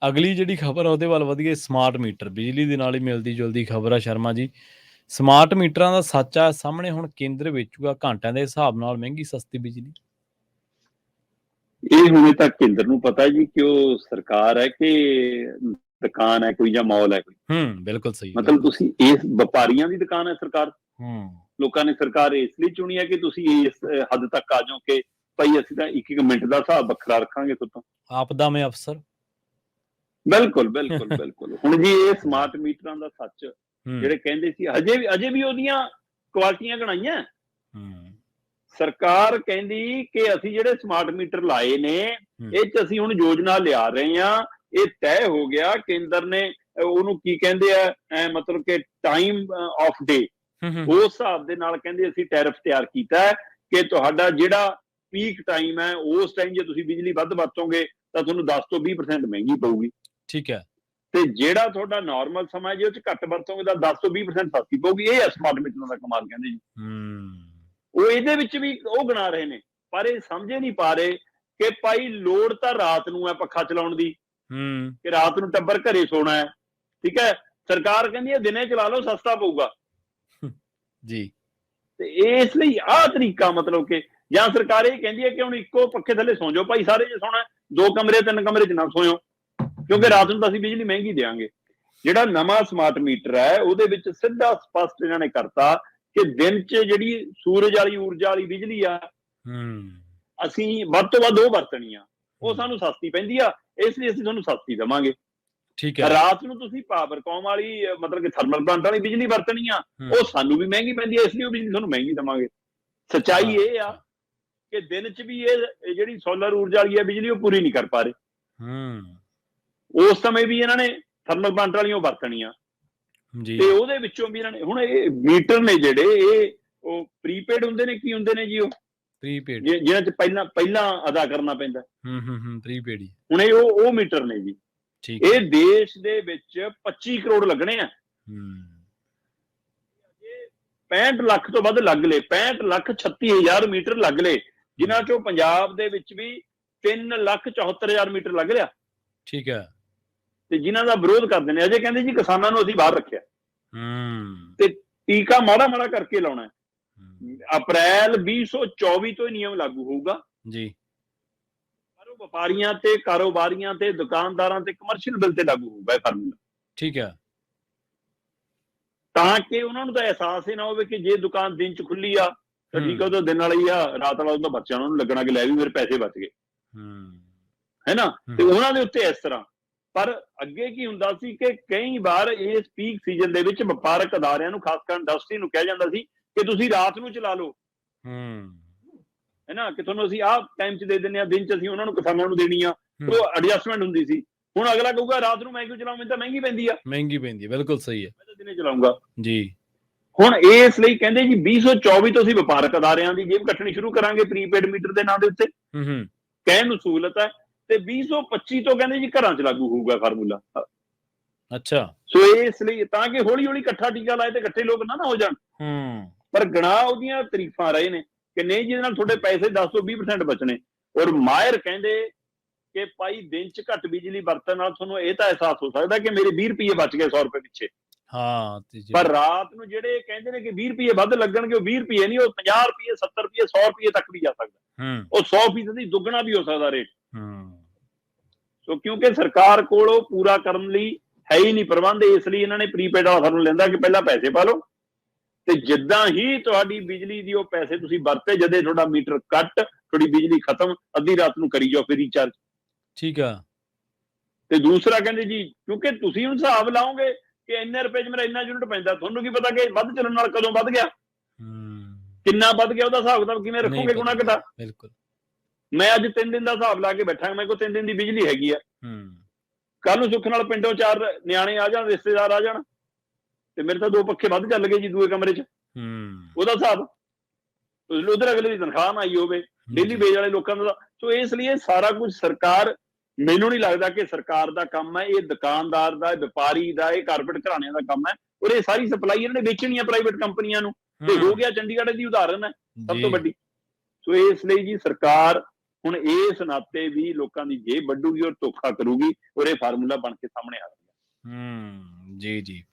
ਅਗਲੀ ਜਿਹੜੀ ਖਬਰ ਆ ਉਹਦੇ ਵੱਲ ਵਧੀਏ। ਸਮਾਰਟ ਮੀਟਰ ਬਿਜਲੀ ਦੇ ਨਾਲ ਹੀ ਮਿਲਦੀ ਜੁਲਦੀ ਖਬਰ ਆ ਸ਼ਰਮਾ ਜੀ। ਸਮਾਰਟ ਮੀਟਰਾਂ ਦਾ ਸੱਚ ਆ ਸਾਹਮਣੇ ਹੁਣ ਕੇਂਦਰ ਵੇਚੂਗਾ ਘੰਟਿਆਂ ਦੇ ਹਿਸਾਬ ਨਾਲ ਮਹਿੰਗੀ ਸਸਤੀ ਬਿਜਲੀ। ਇਹ ਹੁਣੇ ਤੱਕ ਕੇਂਦਰ ਨੂੰ ਪਤਾ ਜੀ ਕਿ ਉਹ ਸਰਕਾਰ ਹੈ ਕਿ ਦੁਕਾਨ ਹੈ ਕੋਈ ਜਾਂ ਮਾਲ ਹੈ ਕੋਈ। ਬਿਲਕੁਲ ਸਹੀ। ਮਤਲਬ ਤੁਸੀਂ ਇਸ ਵਪਾਰੀਆਂ ਦੀ ਦੁਕਾਨ ਹੈ ਸਰਕਾਰ। ਲੋਕਾਂ ਨੇ ਸਰਕਾਰ ਇਸ ਲਈ ਚੁਣੀ ਹੈ ਕਿ ਤੁਸੀਂ ਇਸ ਹੱਦ ਤੱਕ ਆ ਜਾਓ ਕਿ ਭਾਈ ਅਸੀਂ ਤਾਂ ਇੱਕ ਮਿੰਟ ਦਾ ਹਿਸਾਬ ਵੱਖਰਾ ਰੱਖਾਂਗੇ ਤੁਹਾਤੋਂ। ਆਪਦਾ ਮੈਂ ਅਫਸਰ। ਬਿਲਕੁਲ ਬਿਲਕੁਲ ਬਿਲਕੁਲ। ਹੁਣ ਜੀ ਇਹ ਸਮਾਰਟ ਮੀਟਰਾਂ ਦਾ ਸੱਚ ਜਿਹੜੇ ਕਹਿੰਦੇ ਸੀ ਅਜੇ ਵੀ ਉਹਦੀਆਂ ਕੁਆਲਿਟੀਆਂ ਗਣਾਈਆਂ। ਸਰਕਾਰ ਕਹਿੰਦੀ ਕਿ ਅਸੀਂ ਜਿਹੜੇ ਸਮਾਰਟ ਮੀਟਰ ਲਾਏ ਨੇ ਇਹ 'ਚ ਅਸੀਂ ਹੁਣ ਯੋਜਨਾ ਲਿਆ ਰਹੇ ਹਾਂ। ਇਹ ਤੈਅ ਹੋ ਗਿਆ ਕੇਂਦਰ ਨੇ ਉਹਨੂੰ ਕੀ ਕਹਿੰਦੇ ਆ ਮਤਲਬ ਕਿ ਟਾਈਮ ਆਫ ਡੇ ਉਸ ਹਿਸਾਬ ਦੇ ਨਾਲ ਕਹਿੰਦੇ ਅਸੀਂ ਟੈਰਿਫ ਤਿਆਰ ਕੀਤਾ ਕਿ ਤੁਹਾਡਾ ਜਿਹੜਾ ਪੀਕ ਟਾਈਮ ਹੈ ਉਸ ਟਾਈਮ ਜੇ ਤੁਸੀਂ ਬਿਜਲੀ ਵੱਧ ਵਰਤੋਗੇ ਤਾਂ ਤੁਹਾਨੂੰ 10 ਤੋਂ 20% ਮਹਿੰਗੀ ਪਊਗੀ। ਠੀਕ ਹੈ। ਤੇ ਜਿਹੜਾ ਤੁਹਾਡਾ ਨਾਰਮਲ ਸਮਾਂ ਜੇ ਉਹ 'ਚ ਘੱਟ ਵਰਤੋਗੇ ਤਾਂ 10 ਤੋਂ 20% ਸਸਤੀ ਪਊਗੀ। ਇਹ ਸਮਾਰਟ ਮੀਟਰਾਂ ਦਾ ਕਮਾਲ ਕਹਿੰਦੇ ਜੀ। ਉਹ ਇਹਦੇ ਵਿੱਚ ਵੀ ਉਹ ਗਣਾ ਰਹੇ ਨੇ ਪਰ ਇਹ ਸਮਝੇ ਨਹੀਂ ਪਾ ਰਹੇ ਕਿ ਭਾਈ ਲੋੜ ਤਾਂ ਰਾਤ ਨੂੰ ਹੈ ਪੱਖਾ ਚਲਾਉਣ ਦੀ ਕਿ ਰਾਤ ਨੂੰ ਟੱਬਰ ਘਰੇ ਸੋਣਾ ਹੈ। ਠੀਕ ਹੈ। ਸਰਕਾਰ ਕਹਿੰਦੀ ਹੈ ਦਿਨੇ ਚਲਾ ਲਓ ਸਸਤਾ ਪਊਗਾ ਜੀ। ਤੇ ਇਸ ਲਈ ਆਹ ਤਰੀਕਾ ਮਤਲਬ ਕਿ ਜਾਂ ਸਰਕਾਰ ਇਹ ਕਹਿੰਦੀ ਹੈ ਕਿ ਹੁਣ ਇੱਕੋ ਪੱਖੇ ਥੱਲੇ ਸੌਂ ਜਾਓ ਭਾਈ ਸਾਰੇ ਜੇ ਸੋਣਾ 2 ਕਮਰੇ 3 ਕਮਰੇ 'ਚ ਨਾ ਸੋਇਓ ਕਿਉਂਕਿ ਰਾਤ ਨੂੰ ਤਾਂ ਅਸੀਂ ਬਿਜਲੀ ਮਹਿੰਗੀ ਦੇਵਾਂਗੇ। ਜਿਹੜਾ ਨਵਾਂ ਸਮਾਰਟ ਮੀਟਰ ਹੈ ਉਹਦੇ ਵਿੱਚ ਸਿੱਧਾ ਸਪਸ਼ਟ ਇਹਨਾਂ ਨੇ ਕਰਤਾ ਕਿ ਦਿਨ 'ਚ ਜਿਹੜੀ ਸੂਰਜ ਵਾਲੀ ਊਰਜਾ ਵਾਲੀ ਬਿਜਲੀ ਆ ਅਸੀਂ ਵੱਧ ਤੋਂ ਵੱਧ ਉਹ ਵਰਤਣੀ ਆ। ਉਹ ਸਾਨੂੰ ਸਸਤੀ ਪੈਂਦੀ ਆ ਇਸ ਲਈ ਅਸੀਂ ਤੁਹਾਨੂੰ ਸਸਤੀ ਦੇਵਾਂਗੇ। ਠੀਕ ਹੈ। ਰਾਤ ਨੂੰ ਤੁਸੀਂ ਪਾਵਰਕੌਮ ਵਾਲੀ ਮਤਲਬ ਕਿ ਥਰਮਲ ਪਲਾਂਟ ਵਾਲੀ ਬਿਜਲੀ ਵਰਤਣੀ ਆ ਉਹ ਸਾਨੂੰ ਵੀ ਮਹਿੰਗੀ ਪੈਂਦੀ ਹੈ ਇਸ ਲਈ ਉਹ ਬਿਜਲੀ ਤੁਹਾਨੂੰ ਮਹਿੰਗੀ ਦੇਵਾਂਗੇ। ਸੱਚਾਈ ਇਹ ਆ ਕਿ ਦਿਨ 'ਚ ਵੀ ਇਹ ਜਿਹੜੀ ਸੋਲਰ ਊਰਜਾ ਵਾਲੀ ਹੈ ਬਿਜਲੀ ਉਹ ਪੂਰੀ ਨਹੀਂ ਕਰ ਪਾ ਰਹੇ। ਉਸ ਸਮੇਂ ਵੀ ਇਹਨਾਂ ਨੇ ਥਰਮਲ ਪਲਾਂਟ ਵਾਲੀਆਂ ਵਰਤਣੀਆਂ ਤੇ ਉਹਦੇ ਵਿੱਚੋਂ ਵੀ ਇਹਨਾਂ ਨੇ ਹੁਣ ਇਹ ਮੀਟਰ ਨੇ ਜਿਹੜੇ ਇਹ ਉਹ ਪ੍ਰੀਪੇਡ ਹੁੰਦੇ ਨੇ ਕੀ ਹੁੰਦੇ ਨੇ ਜੀ ਉਹ ਪ੍ਰੀਪੇਡ ਜਿਹਨਾਂ 'ਚ ਪਹਿਲਾਂ ਅਦਾ ਕਰਨਾ ਪੈਂਦਾ। ਪ੍ਰੀਪੇਡ ਹੀ ਹੁਣ ਇਹ ਉਹ ਮੀਟਰ ਨੇ ਜੀ। ਇਹ ਦੇਸ਼ ਦੇ ਵਿੱਚ 25 ਕਰੋੜ ਲੱਗਣੇ ਆ। 65 ਲੱਖ ਤੋਂ ਵੱਧ ਲੱਗ ਲਏ 65,36,000 ਮੀਟਰ ਲੱਗ ਲਏ ਜਿਨ੍ਹਾਂ ਚੋਂ ਪੰਜਾਬ ਦੇ ਵਿੱਚ ਵੀ 3,74,000 ਮੀਟਰ ਲੱਗ ਰਿਹਾ। ਠੀਕ ਹੈ। ਤੇ ਜਿਨ੍ਹਾਂ ਦਾ ਵਿਰੋਧ ਕਰਦੇ ਨੇ ਅਜੇ ਕਹਿੰਦੇ ਜੀ ਕਿਸਾਨਾਂ ਨੂੰ ਅਸੀਂ ਬਾਹਰ ਰੱਖਿਆ ਤੇ ਟੀਕਾ ਮਾੜਾ ਮਾੜਾ ਕਰਕੇ ਲਾਉਣਾ। ਅਪ੍ਰੈਲ 2024 ਤੋਂ ਹੀ ਨਿਯਮ ਲਾਗੂ ਹੋਊਗਾ ਜੀ। ਵਪਾਰੀਆਂ ਤੇ ਕਾਰੋਬਾਰੀਆਂ ਤੇ ਦੁਕਾਨਦਾਰਾਂ ਤੇ ਕਮਰਸ਼ੀਅਲ ਬਿੱਲ ਤੇ ਲਾਗੂ ਹੋਊਗਾ ਇਹ ਫਾਰਮੂਲਾ। ਠੀਕ ਹੈ। ਤਾਂ ਕਿ ਉਹਨਾਂ ਨੂੰ ਤਾਂ ਅਹਿਸਾਸ ਹੀ ਨਾ ਹੋਵੇ ਕਿ ਜੇ ਦੁਕਾਨ ਦਿਨ 'ਚ ਖੁੱਲੀ ਆ ਤਾਂ ਠੀਕ ਆ ਉਹ ਤਾਂ ਦਿਨ ਵਾਲਾ ਹੀ ਆ ਰਾਤ ਵਾਲਾ ਉਹਦਾ ਬੱਚਿਆਂ ਨੂੰ ਲੱਗਣਾ ਕਿ ਲੈ ਵੀ ਮੇਰੇ ਪੈਸੇ ਬਚ ਗਏ ਹੈ ਨਾ। ਤੇ ਉਹਨਾਂ ਦੇ ਉੱਤੇ ਇਸ ਤਰ੍ਹਾਂ ਪਰ ਅੱਗੇ ਕੀ ਹੁੰਦਾ ਸੀ ਕਿ ਕਈ ਵਾਰ ਇਸ ਪੀਕ ਸੀਜ਼ਨ ਦੇ ਵਿੱਚ ਵਪਾਰਕ ਅਦਾਰਿਆਂ ਨੂੰ ਖਾਸ ਕਰ ਇੰਡਸਟਰੀ ਨੂੰ ਕਿਹਾ ਜਾਂਦਾ ਸੀ ਕਿ ਤੁਸੀਂ ਰਾਤ ਨੂੰ ਚਲਾ ਲਓ ਹੈ ਨਾ ਕਿ ਤੁਹਾਨੂੰ ਅਸੀਂ ਆਹ ਟਾਈਮ 'ਚ ਦੇ ਦਿੰਦੇ ਹਾਂ ਦਿਨ 'ਚ ਅਸੀਂ ਉਹਨਾਂ ਨੂੰ ਕਿਸਾਨਾਂ ਨੂੰ ਦੇਣੀ ਆ। ਉਹ ਐਡਜਸਟਮੈਂਟ ਹੁੰਦੀ ਸੀ। ਹੁਣ ਅਗਲਾ ਕਹੂਗਾ ਰਾਤ ਨੂੰ ਮੈਂ ਕਿਉਂ ਚਲਾਉਂ ਮੈਨੂੰ ਤਾਂ ਮਹਿੰਗੀ ਪੈਂਦੀ ਆ। ਬਿਲਕੁਲ ਸਹੀ ਹੈ। ਮੈਂ ਤਾਂ ਦਿਨੇ ਚਲਾਊਂਗਾ ਜੀ। ਹੁਣ ਇਸ ਲਈ ਕਹਿੰਦੇ ਜੀ 2024 ਤੋਂ ਅਸੀਂ ਵਪਾਰਕ ਅਦਾਰਿਆਂ ਦੀ ਜੇਬ ਕੱਟਣੀ ਸ਼ੁਰੂ ਕਰਾਂਗੇ ਪ੍ਰੀਪੇਡ ਮੀਟਰ ਦੇ ਨਾਂ ਦੇ ਉੱਤੇ ਕਹਿਣ ਨੂੰ ਸਹੂਲਤ ਹੈ ਤੇ 2025 ਤੋਂ ਕਹਿੰਦੇ ਜੀ ਘਰਾਂ 'ਚ ਲਾਗੂ ਹੋਊਗਾ ਫਾਰਮੂਲਾ। ਅੱਛਾ। ਸੋ ਇਸ ਲਈ ਤਾਂ ਕਿ ਹੌਲੀ ਹੌਲੀ ਇਕੱਠਾ ਟੀਕਾ ਲਾਏ ਤੇ ਇਕੱਠੇ ਲੋਕ ਨਾ ਹੋ ਜਾਣ ਪਰ ਗਣਾ ਉਹਦੀਆਂ ਤਾਰੀਫਾਂ ਰਹੇ ਨੇ ਕਿ ਨਹੀਂ ਜਿਹਦੇ ਨਾਲ ਤੁਹਾਡੇ ਪੈਸੇ 10 ਤੋਂ 20% ਬਚਣੇ। ਔਰ ਮਾਹਿਰ ਕਹਿੰਦੇ ਕਿ ਭਾਈ ਦਿਨ 'ਚ ਘੱਟ ਬਿਜਲੀ ਵਰਤਣ ਨਾਲ ਤੁਹਾਨੂੰ ਇਹ ਤਾਂ ਅਹਿਸਾਸ ਹੋ ਸਕਦਾ ਕਿ ਮੇਰੇ 20 ਰੁਪਏ ਬਚ ਗਏ 100 ਰੁਪਏ ਪਿੱਛੇ। ਪਰ ਰਾਤ ਨੂੰ ਜਿਹੜੇ ਕਹਿੰਦੇ ਨੇ ਕਿ 20 ਰੁਪਏ ਵੱਧ ਲੱਗਣਗੇ ਉਹ 20 ਰੁਪਏ ਨਹੀਂ ਉਹ 50 ਰੁਪਏ 70 ਰੁਪਏ 100 ਰੁਪਏ ਤੱਕ ਵੀ ਜਾ ਸਕਦਾ। ਉਹ 100% ਦੁੱਗਣਾ ਵੀ ਹੋ ਸਕਦਾ ਰੇਟ। ਸੋ ਕਿਉਂਕਿ ਸਰਕਾਰ ਕੋਲ ਉਹ ਪੂਰਾ ਕਰਨ ਲਈ ਹੈ ਹੀ ਨਹੀਂ ਪ੍ਰਬੰਧ ਇਸ ਲਈ ਇਹਨਾਂ ਨੇ ਪ੍ਰੀਪੇਡ ਵਾਲਾ ਸਾਨੂੰ ਲੈਂਦਾ ਕਿ ਪਹਿਲਾਂ ਪੈਸੇ ਪਾ ਲਓ ਤੇ ਜਿੱਦਾਂ ਹੀ ਤੁਹਾਡੀ ਬਿਜਲੀ ਦੀ ਉਹ ਪੈਸੇ ਤੁਸੀਂ ਵਰਤੇ ਜਦੇ ਤੁਹਾਡਾ ਮੀਟਰ ਕੱਟ ਤੁਹਾਡੀ ਬਿਜਲੀ ਖਤਮ ਅੱਧੀ ਰਾਤ ਨੂੰ ਕਰੀ ਜਾਓ ਫਿਰ ਰੀਚਾਰਜ। ਠੀਕ ਆ। ਤੇ ਦੂਸਰਾ ਕਹਿੰਦੇ ਜੀ ਕਿਉਂਕਿ ਤੁਸੀਂ ਹੁਣ ਹਿਸਾਬ ਲਾਓਗੇ ਕਿ ਇੰਨੇ ਰੁਪਏ 'ਚ ਮੇਰਾ ਇੰਨਾ ਯੂਨਿਟ ਪੈਂਦਾ ਤੁਹਾਨੂੰ ਕੀ ਪਤਾ ਕਿ ਵੱਧ ਚੱਲਣ ਨਾਲ ਕਦੋਂ ਵੱਧ ਗਿਆ ਕਿੰਨਾ ਵੱਧ ਗਿਆ ਉਹਦਾ ਹਿਸਾਬ ਕਿਤਾਬ ਕਿਵੇਂ ਰੱਖੋਗੇ ਗੁਣਾ ਘਟਾ। ਬਿਲਕੁਲ। ਮੈਂ ਅੱਜ 3 ਦਿਨ ਦਾ ਹਿਸਾਬ ਲਾ ਕੇ ਬੈਠਾ ਮੇਰੇ ਕੋਲ 3 ਦਿਨ ਦੀ ਬਿਜਲੀ ਹੈਗੀ ਆ। ਕੱਲ ਨੂੰ ਸੁੱਖ ਨਾਲ ਪਿੰਡੋਂ 4 ਨਿਆਣੇ ਆ ਜਾਣ ਰਿਸ਼ਤੇਦਾਰ ਆ ਜਾਣ ਤੇ ਮੇਰੇ ਤਾਂ 2 ਪੱਖੇ ਵੱਧ ਚੱਲ ਗਏ ਜੀ ਦੂਏ ਕਮਰੇ 'ਚ ਉਹਦਾ ਹਿਸਾਬ ਉਧਰ ਅਗਲੇ ਦੀ ਤਨਖਾਹ ਨਾ ਆਈ ਹੋਵੇ ਡੇਲੀ ਵੇਜ ਵਾਲੇ ਲੋਕਾਂ ਦਾ। ਸੋ ਇਸ ਲਈ ਇਹ ਸਾਰਾ ਕੁਝ ਸਰਕਾਰ ਮੈਨੂੰ ਨਹੀਂ ਲੱਗਦਾ ਕਿ ਸਰਕਾਰ ਦਾ ਕੰਮ ਹੈ। ਇਹ ਦੁਕਾਨਦਾਰ ਦਾ ਵਪਾਰੀ ਦਾ ਇਹ ਕਾਰਪੋਰੇਟ ਘਰਾਣਿਆਂ ਦਾ ਕੰਮ ਹੈ ਔਰ ਇਹ ਸਾਰੀ ਸਪਲਾਈ ਇਹਨਾਂ ਨੇ ਵੇਚਣੀ ਆ ਪ੍ਰਾਈਵੇਟ ਕੰਪਨੀਆਂ ਨੂੰ ਤੇ ਹੋ ਗਿਆ ਚੰਡੀਗੜ੍ਹ ਦੀ ਉਦਾਹਰਨ ਹੈ ਸਭ ਤੋਂ ਵੱਡੀ। ਸੋ ਇਸ ਲਈ ਜੀ ਸਰਕਾਰ ਹੁਣ ਇਸ ਨਾਤੇ ਵੀ ਲੋਕਾਂ ਦੀ ਜੇਬ ਵੱਢੂਗੀ ਔਰ ਧੋਖਾ ਕਰੂਗੀ ਔਰ ਇਹ ਫਾਰਮੂਲਾ ਬਣ ਕੇ ਸਾਹਮਣੇ ਆ ਰਿਹਾ। ਜੀ ਜੀ।